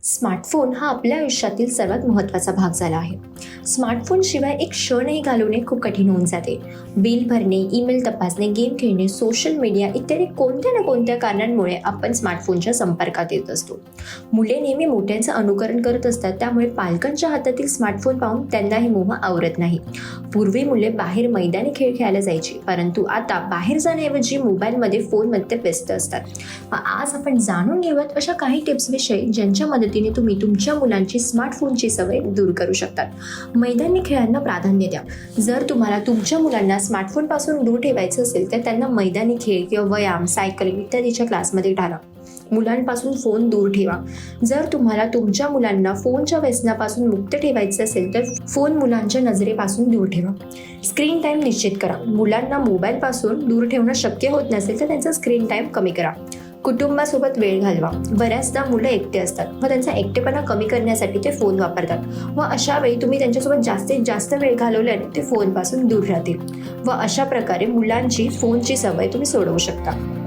Smartphone हा आपल्या आयुष्यातील सर्वात महत्त्वाचा भाग झाला आहे. स्मार्टफोनशिवाय एक क्षणही घालवणे खूप कठीण होऊन जाते. बिल भरणे, ईमेल तपासणे, गेम खेळणे, सोशल मीडिया इत्यादी कोणत्या ना कोणत्या कारणांमुळे आपण स्मार्टफोनच्या संपर्कात येत असतो. मुले नेहमी मोठ्यांचं अनुकरण करत असतात, त्यामुळे पालकांच्या हातातील स्मार्टफोन पाहून त्यांनाही मोह आवरत नाही. पूर्वी मुले बाहेर मैदानी खेळ खेळायला जायची, परंतु आता बाहेर जाण्याऐवजी मोबाईलमध्ये फोनमध्ये व्यस्त असतात. आज आपण जाणून घेऊयात अशा काही टिप्सविषयी ज्यांच्या मदतीने तुम्ही तुमच्या मुलांची स्मार्टफोनची सवय दूर करू शकतात. मैदानी खेळांना प्राधान्य द्या. जर तुम्हाला तुमच्या मुलांना स्मार्टफोनपासून दूर ठेवायचं असेल तर त्यांना मैदानी खेळ किंवा व्यायाम, सायकलिंग इत्यादीच्या क्लासमध्ये घाला. मुलांपासून फोन दूर ठेवा. जर तुम्हाला तुमच्या मुलांना फोनच्या व्यसनापासून मुक्त ठेवायचे असेल तर फोन मुलांच्या नजरेपासून दूर ठेवा. स्क्रीन टाईम निश्चित करा. मुलांना मोबाईलपासून दूर ठेवणं शक्य होत नसेल तर त्यांचा स्क्रीन टाईम कमी करा. कुटुंबासोबत वेळ घालवा. बऱ्याचदा मुलं एकटे असतात व त्यांचा एकटेपणा कमी करण्यासाठी ते फोन वापरतात व अशा वेळी तुम्ही त्यांच्यासोबत जास्तीत जास्त वेळ घालवल्याने ते फोनपासून दूर राहतील व अशा प्रकारे मुलांची फोनची सवय तुम्ही सोडवू शकता.